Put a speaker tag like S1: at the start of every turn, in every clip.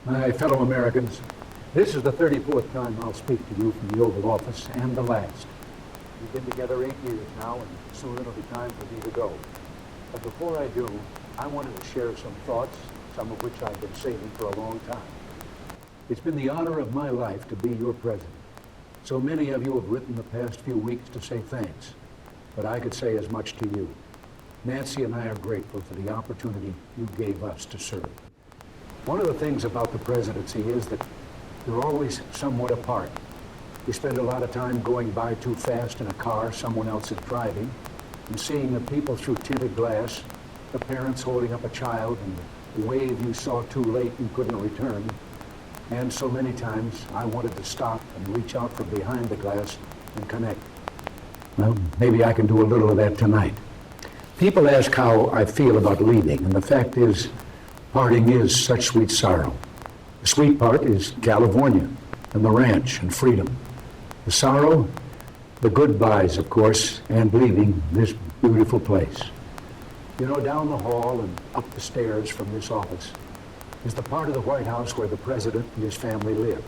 S1: My fellow Americans, this is the 34th time I'll speak to you from the Oval Office, and the last. We've been together 8 years now, and soon it'll be time for me to go. But before I do, I wanted to share some thoughts, some of which I've been saving for a long time. It's been the honor of my life to be your president. So many of you have written the past few weeks to say thanks, but I could say as much to you. Nancy and I are grateful for the opportunity you gave us to serve. One of the things about the presidency is that you're always somewhat apart. You spend a lot of time going by too fast in a car someone else is driving, and seeing the people through tinted glass, the parents holding up a child, and the wave you saw too late and couldn't return. And so many times I wanted to stop and reach out from behind the glass and connect. Well, maybe I can do a little of that tonight. People ask how I feel about leaving, and the fact is, parting is such sweet sorrow. The sweet part is California, and the ranch, and freedom. The sorrow, the goodbyes, of course, and leaving this beautiful place. You know, down the hall and up the stairs from this office is the part of the White House where the president and his family live.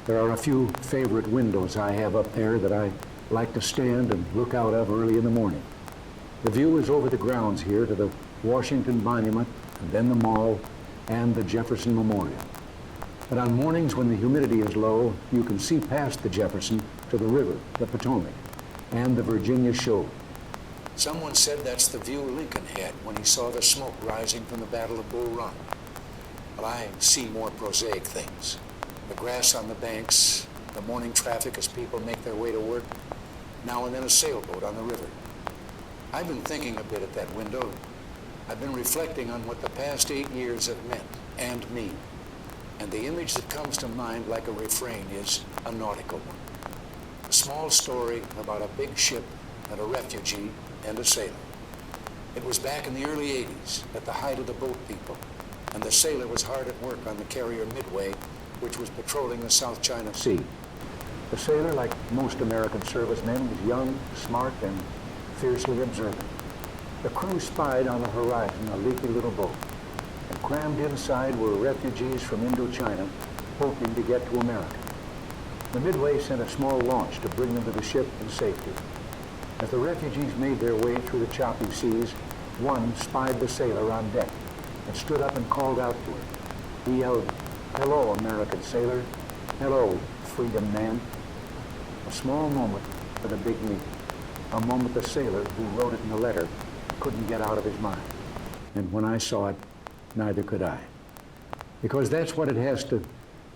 S1: There are a few favorite windows I have up there that I like to stand and look out of early in the morning. The view is over the grounds here to the Washington Monument, and then the Mall, and the Jefferson Memorial. But on mornings when the humidity is low, you can see past the Jefferson to the river, the Potomac, and the Virginia Shoal. Someone said that's the view Lincoln had when he saw the smoke rising from the Battle of Bull Run. But I see more prosaic things. The grass on the banks, the morning traffic as people make their way to work, now and then a sailboat on the river. I've been thinking a bit at that window. I've been reflecting on what the past 8 years have meant, and mean. And the image that comes to mind like a refrain is a nautical one. A small story about a big ship and a refugee and a sailor. It was back in the early 80s, at the height of the boat people, and the sailor was hard at work on the carrier Midway, which was patrolling the South China Sea. The sailor, like most American servicemen, was young, smart, and fiercely observant. The crew spied on the horizon a leaky little boat, and crammed inside were refugees from Indochina hoping to get to America. The Midway sent a small launch to bring them to the ship in safety. As the refugees made their way through the choppy seas, one spied the sailor on deck and stood up and called out to him. He yelled, "Hello, American sailor. Hello, freedom man." A small moment for the big meeting. A moment the sailor who wrote it in the letter couldn't get out of his mind. And when I saw it, neither could I. Because that's what it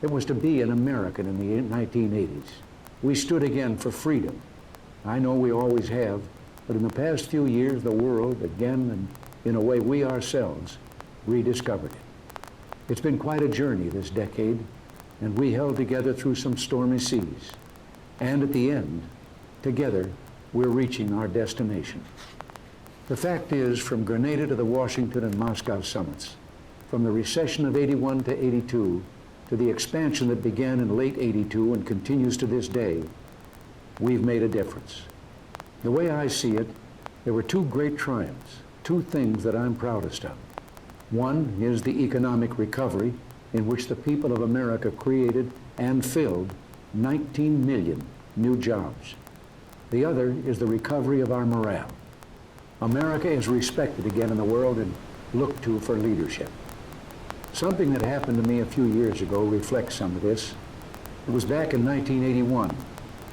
S1: was to be an American in the 1980s. We stood again for freedom. I know we always have, but in the past few years, the world, again, and in a way we ourselves, rediscovered it. It's been quite a journey this decade, and we held together through some stormy seas. And at the end, together, we're reaching our destination. The fact is, from Grenada to the Washington and Moscow summits, from the recession of 81 to 82, to the expansion that began in late 82 and continues to this day, we've made a difference. The way I see it, there were two great triumphs, two things that I'm proudest of. One is the economic recovery in which the people of America created and filled 19 million new jobs. The other is the recovery of our morale. America is respected again in the world and looked to for leadership. Something that happened to me a few years ago reflects some of this. It was back in 1981,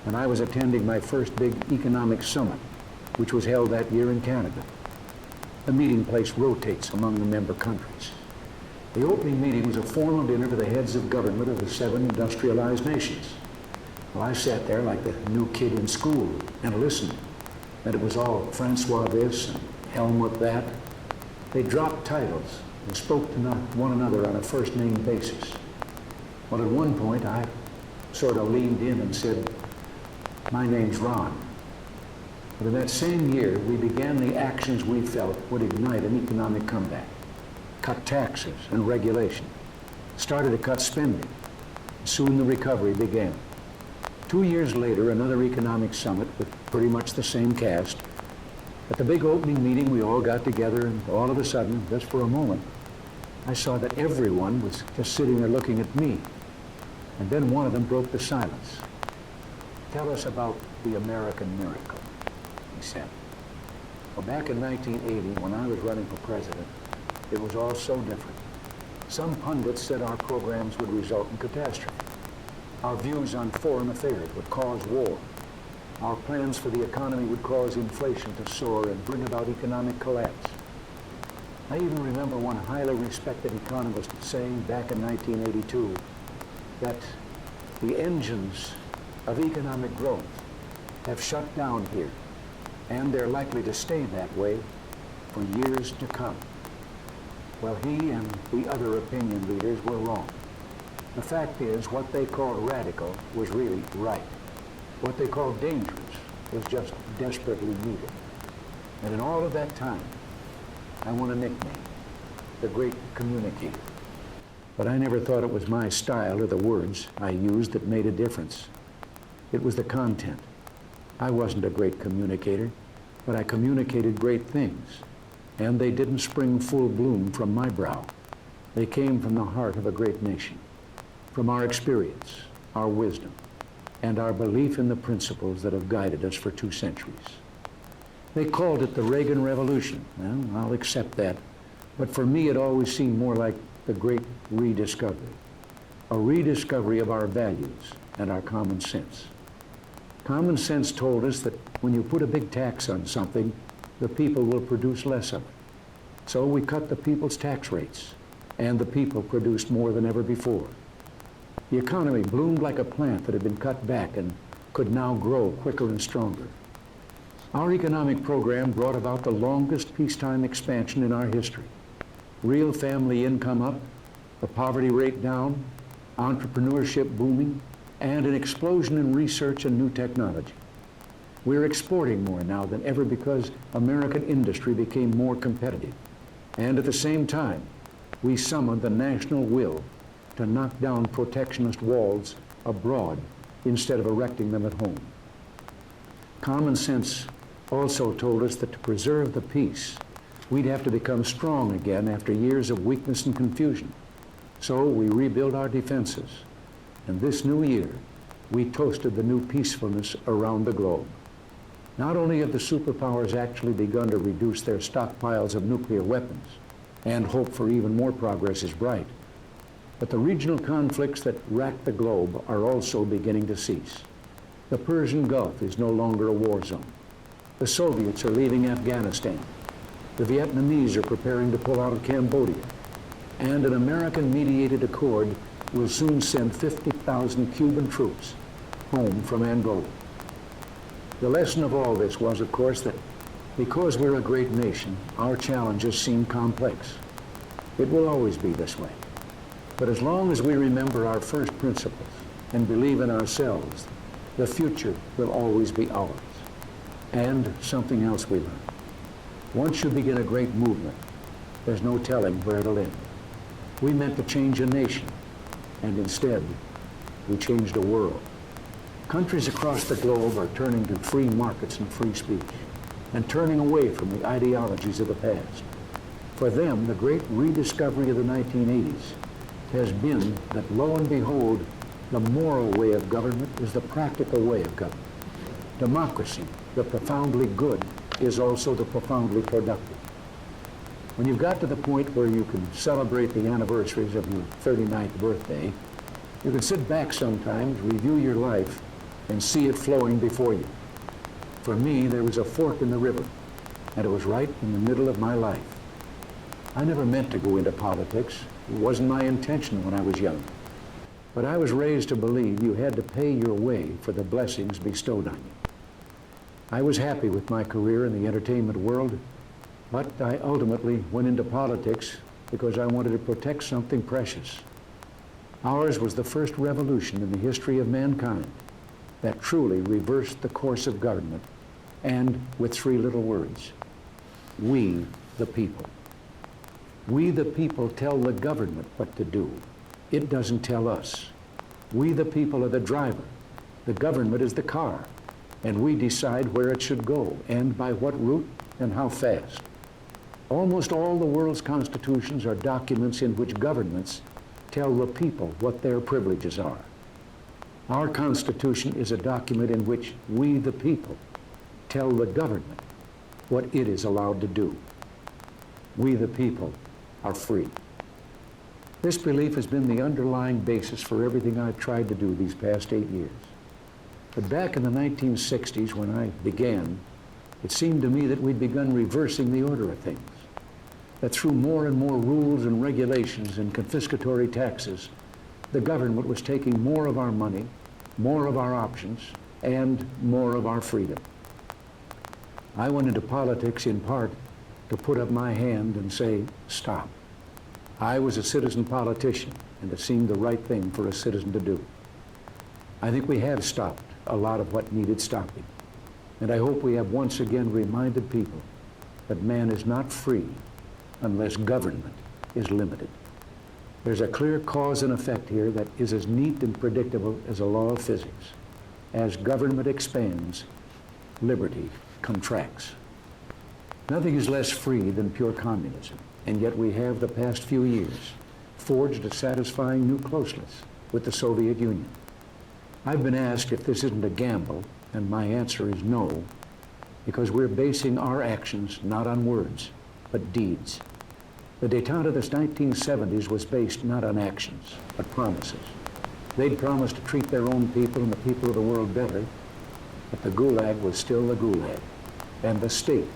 S1: when I was attending my first big economic summit, which was held that year in Canada. The meeting place rotates among the member countries. The opening meeting was a formal dinner to the heads of government of the 7 industrialized nations. Well, I sat there like the new kid in school and listened. And it was all Francois this and Helmut that. They dropped titles and spoke to one another on a first-name basis. Well, at one point, I sort of leaned in and said, "My name's Ron." But in that same year, we began the actions we felt would ignite an economic comeback. Cut taxes and regulation. Started to cut spending. Soon the recovery began. 2 years later, another economic summit with pretty much the same cast. At the big opening meeting, we all got together, and all of a sudden, just for a moment, I saw that everyone was just sitting there looking at me. And then one of them broke the silence. "Tell us about the American miracle," he said. Well, back in 1980, when I was running for president, it was all so different. Some pundits said our programs would result in catastrophe. Our views on foreign affairs would cause war. Our plans for the economy would cause inflation to soar and bring about economic collapse. I even remember one highly respected economist saying back in 1982 that the engines of economic growth have shut down here, and they're likely to stay that way for years to come. Well, he and the other opinion leaders were wrong. The fact is, what they called radical was really right. What they called dangerous was just desperately needed. And in all of that time, I won a nickname, the Great Communicator. But I never thought it was my style or the words I used that made a difference. It was the content. I wasn't a great communicator, but I communicated great things. And they didn't spring full bloom from my brow. They came from the heart of a great nation, from our experience, our wisdom, and our belief in the principles that have guided us for 2 centuries. They called it the Reagan Revolution. Well, I'll accept that. But for me, it always seemed more like the great rediscovery, a rediscovery of our values and our common sense. Common sense told us that when you put a big tax on something, the people will produce less of it. So we cut the people's tax rates, and the people produced more than ever before. The economy bloomed like a plant that had been cut back and could now grow quicker and stronger. Our economic program brought about the longest peacetime expansion in our history. Real family income up, the poverty rate down, entrepreneurship booming, and an explosion in research and new technology. We're exporting more now than ever because American industry became more competitive. And at the same time, we summoned the national will to knock down protectionist walls abroad instead of erecting them at home. Common sense also told us that to preserve the peace, we'd have to become strong again after years of weakness and confusion. So we rebuilt our defenses. And this new year, we toasted the new peacefulness around the globe. Not only have the superpowers actually begun to reduce their stockpiles of nuclear weapons, and hope for even more progress is bright, but the regional conflicts that rack the globe are also beginning to cease. The Persian Gulf is no longer a war zone. The Soviets are leaving Afghanistan. The Vietnamese are preparing to pull out of Cambodia. And an American-mediated accord will soon send 50,000 Cuban troops home from Angola. The lesson of all this was, of course, that because we're a great nation, our challenges seem complex. It will always be this way. But as long as we remember our first principles and believe in ourselves, the future will always be ours. And something else we learned. Once you begin a great movement, there's no telling where it'll end. We meant to change a nation, and instead, we changed a world. Countries across the globe are turning to free markets and free speech, and turning away from the ideologies of the past. For them, the great rediscovery of the 1980s has been that, lo and behold, the moral way of government is the practical way of government. Democracy, the profoundly good, is also the profoundly productive. When you've got to the point where you can celebrate the anniversaries of your 39th birthday, you can sit back sometimes, review your life, and see it flowing before you. For me, there was a fork in the river, and it was right in the middle of my life. I never meant to go into politics. It wasn't my intention when I was young. But I was raised to believe you had to pay your way for the blessings bestowed on you. I was happy with my career in the entertainment world, but I ultimately went into politics because I wanted to protect something precious. Ours was the first revolution in the history of mankind that truly reversed the course of government, and with 3 little words: we the people. We the people tell the government what to do. It doesn't tell us. We the people are the driver. The government is the car, and we decide where it should go and by what route and how fast. Almost all the world's constitutions are documents in which governments tell the people what their privileges are. Our Constitution is a document in which we, the people, tell the government what it is allowed to do. We, the people, are free. This belief has been the underlying basis for everything I've tried to do these past 8 years. But back in the 1960s, when I began, it seemed to me that we'd begun reversing the order of things. That through more and more rules and regulations and confiscatory taxes, the government was taking more of our money, more of our options, and more of our freedom. I went into politics in part to put up my hand and say, stop. I was a citizen politician, and it seemed the right thing for a citizen to do. I think we have stopped a lot of what needed stopping. And I hope we have once again reminded people that man is not free unless government is limited. There's a clear cause and effect here that is as neat and predictable as a law of physics. As government expands, liberty contracts. Nothing is less free than pure communism, and yet we have the past few years forged a satisfying new closeness with the Soviet Union. I've been asked if this isn't a gamble, and my answer is no, because we're basing our actions not on words, but deeds. The détente of the 1970s was based not on actions, but promises. They'd promised to treat their own people and the people of the world better, but the Gulag was still the Gulag, and the state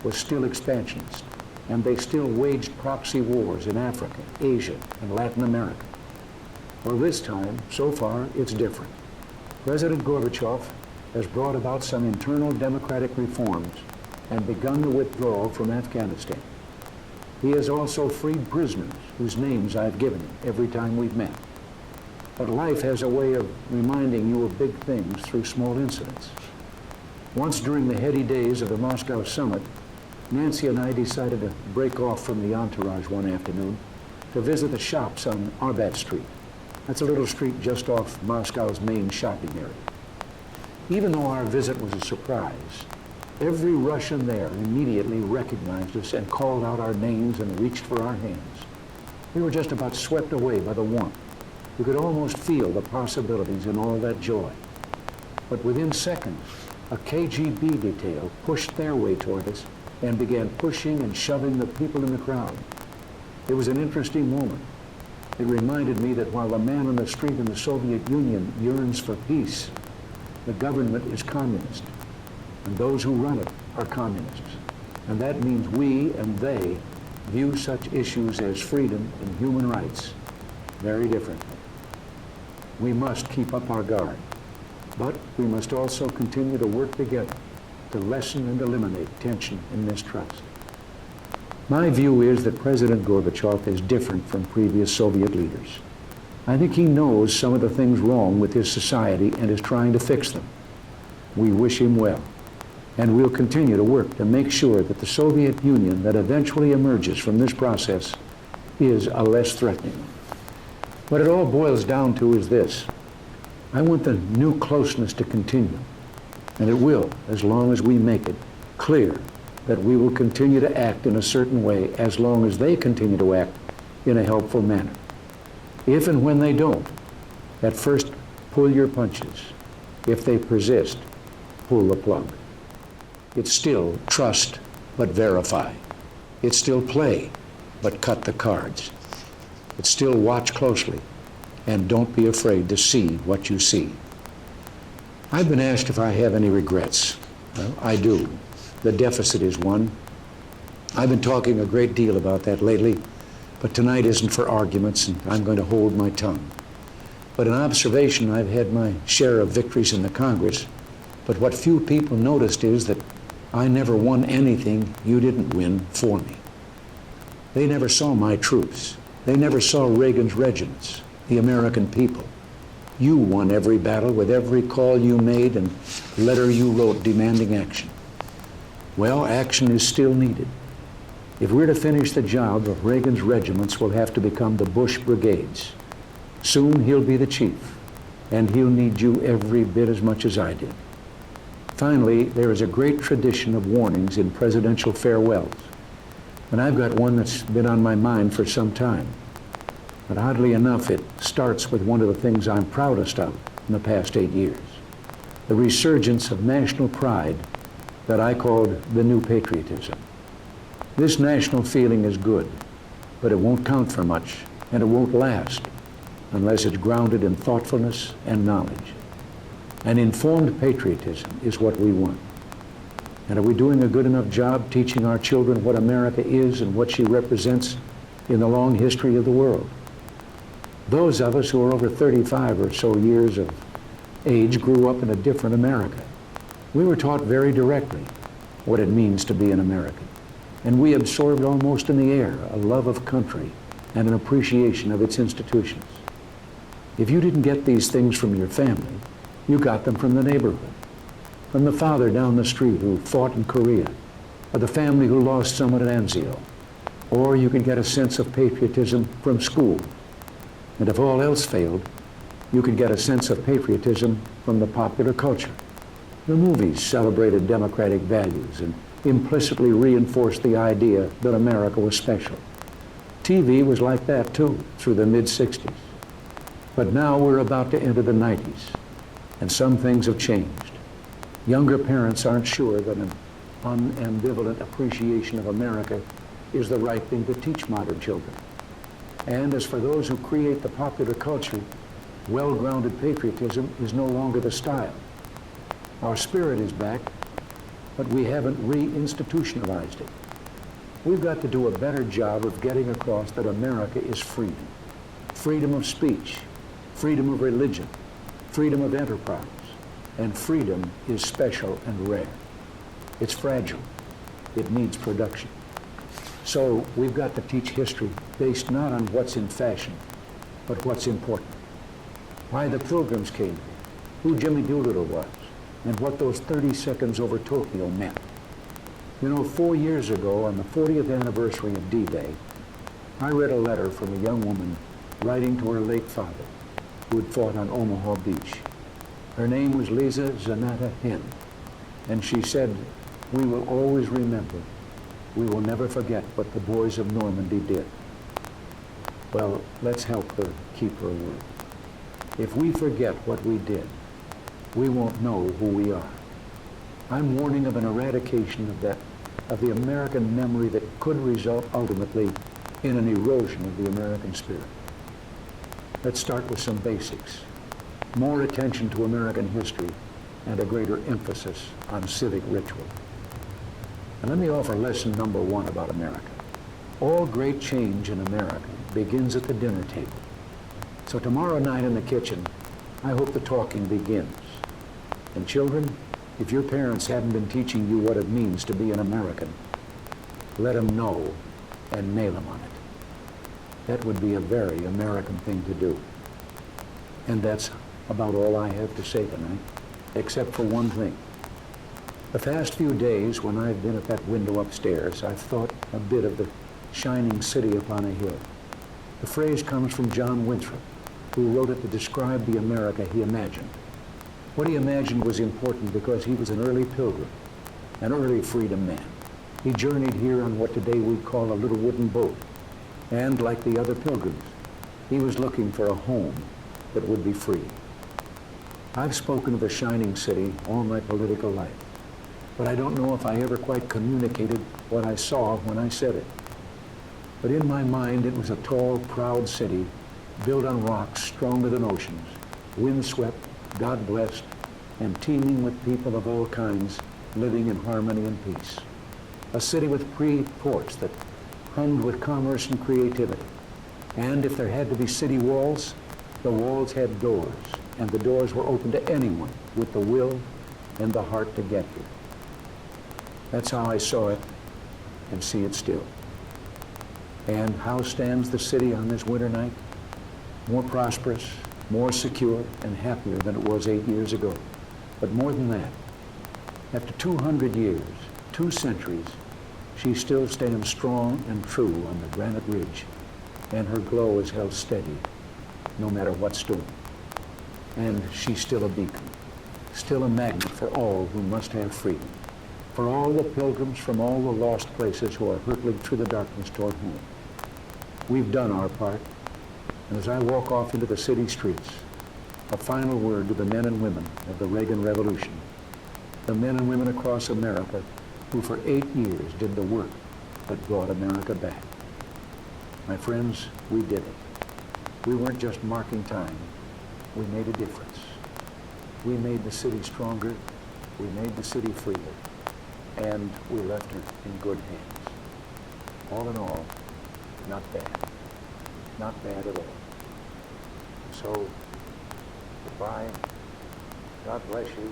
S1: was still expansionist, and they still waged proxy wars in Africa, Asia, and Latin America. Well, this time, so far, it's different. President Gorbachev has brought about some internal democratic reforms and begun the withdrawal from Afghanistan. He has also freed prisoners whose names I've given him every time we've met. But life has a way of reminding you of big things through small incidents. Once during the heady days of the Moscow summit, Nancy and I decided to break off from the entourage one afternoon to visit the shops on Arbat Street. That's a little street just off Moscow's main shopping area. Even though our visit was a surprise, every Russian there immediately recognized us and called out our names and reached for our hands. We were just about swept away by the warmth. You could almost feel the possibilities in all that joy. But within seconds, a KGB detail pushed their way toward us and began pushing and shoving the people in the crowd. It was an interesting moment. It reminded me that while the man on the street in the Soviet Union yearns for peace, the government is communist, and those who run it are communists. And that means we and they view such issues as freedom and human rights very differently. We must keep up our guard, but we must also continue to work together to lessen and eliminate tension and mistrust. My view is that President Gorbachev is different from previous Soviet leaders. I think he knows some of the things wrong with his society and is trying to fix them. We wish him well, and we'll continue to work to make sure that the Soviet Union that eventually emerges from this process is a less threatening one. What it all boils down to is this. I want the new closeness to continue, and it will, as long as we make it clear that we will continue to act in a certain way as long as they continue to act in a helpful manner. If and when they don't, at first pull your punches. If they persist, pull the plug. It's still trust, but verify. It's still play, but cut the cards. It's still watch closely, and don't be afraid to see what you see. I've been asked if I have any regrets. Well, I do. The deficit is one. I've been talking a great deal about that lately, but tonight isn't for arguments, and I'm going to hold my tongue. But in observation, I've had my share of victories in the Congress, but what few people noticed is that I never won anything you didn't win for me. They never saw my troops. They never saw Reagan's regiments, the American people. You won every battle with every call you made and letter you wrote demanding action. Well, action is still needed. If we're to finish the job, Reagan's regiments will have to become the Bush brigades. Soon he'll be the chief, and he'll need you every bit as much as I did. Finally, there is a great tradition of warnings in presidential farewells. And I've got one that's been on my mind for some time. But oddly enough, it starts with one of the things I'm proudest of in the past 8 years. The resurgence of national pride that I called the new patriotism. This national feeling is good, but it won't count for much, and it won't last unless it's grounded in thoughtfulness and knowledge. An informed patriotism is what we want. And are we doing a good enough job teaching our children what America is and what she represents in the long history of the world? Those of us who are over 35 or so years of age grew up in a different America. We were taught very directly what it means to be an American. And we absorbed almost in the air a love of country and an appreciation of its institutions. If you didn't get these things from your family, you got them from the neighborhood, from the father down the street who fought in Korea, or the family who lost someone at Anzio. Or you could get a sense of patriotism from school. And if all else failed, you could get a sense of patriotism from the popular culture. The movies celebrated democratic values and implicitly reinforced the idea that America was special. TV was like that too, through the mid-60s. But now we're about to enter the 90s, and some things have changed. Younger parents aren't sure that an unambivalent appreciation of America is the right thing to teach modern children. And as for those who create the popular culture, well-grounded patriotism is no longer the style. Our spirit is back, but we haven't re-institutionalized it. We've got to do a better job of getting across that America is freedom. Freedom of speech, freedom of religion, freedom of enterprise, and freedom is special and rare. It's fragile. It needs production. So we've got to teach history based not on what's in fashion, but what's important. Why the Pilgrims came here, who Jimmy Doolittle was, and what those 30 seconds over Tokyo meant. You know, 4 years ago, on the 40th anniversary of D-Day, I read a letter from a young woman writing to her late father, who had fought on Omaha Beach. Her name was Lisa Zanata Hen, and she said, "We will always remember. We will never forget what the boys of Normandy did." Well, let's help her keep her word. If we forget what we did, we won't know who we are. I'm warning of an eradication of the American memory that could result ultimately in an erosion of the American spirit. Let's start with some basics. More attention to American history and a greater emphasis on civic ritual. And let me offer lesson number 1 about America. All great change in America begins at the dinner table. So tomorrow night in the kitchen, I hope the talking begins. And children, if your parents haven't been teaching you what it means to be an American, let them know and nail them on it. That would be a very American thing to do. And that's about all I have to say tonight, except for one thing. The past few days, when I've been at that window upstairs, I've thought a bit of the shining city upon a hill. The phrase comes from John Winthrop, who wrote it to describe the America he imagined. What he imagined was important because he was an early pilgrim, an early freedom man. He journeyed here on what today we'd call a little wooden boat. And like the other pilgrims, he was looking for a home that would be free. I've spoken of the shining city all my political life, but I don't know if I ever quite communicated what I saw when I said it. But in my mind, it was a tall, proud city built on rocks stronger than oceans, windswept, God-blessed, and teeming with people of all kinds living in harmony and peace. A city with free ports that hummed with commerce and creativity. And if there had to be city walls, the walls had doors, and the doors were open to anyone with the will and the heart to get here. That's how I saw it and see it still. And how stands the city on this winter night? More prosperous, more secure, and happier than it was 8 years ago. But more than that, after 200 years, 2 centuries, she still stands strong and true on the granite ridge, and her glow is held steady, no matter what storm. And she's still a beacon, still a magnet for all who must have freedom, for all the pilgrims from all the lost places who are hurtling through the darkness toward home. We've done our part, and as I walk off into the city streets, a final word to the men and women of the Reagan Revolution, the men and women across America who for 8 years did the work that brought America back. My friends, we did it. We weren't just marking time. We made a difference. We made the city stronger. We made the city freer. And we left her in good hands. All in all, not bad. Not bad at all. So, goodbye. God bless you.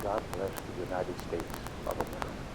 S1: God bless the United States of America.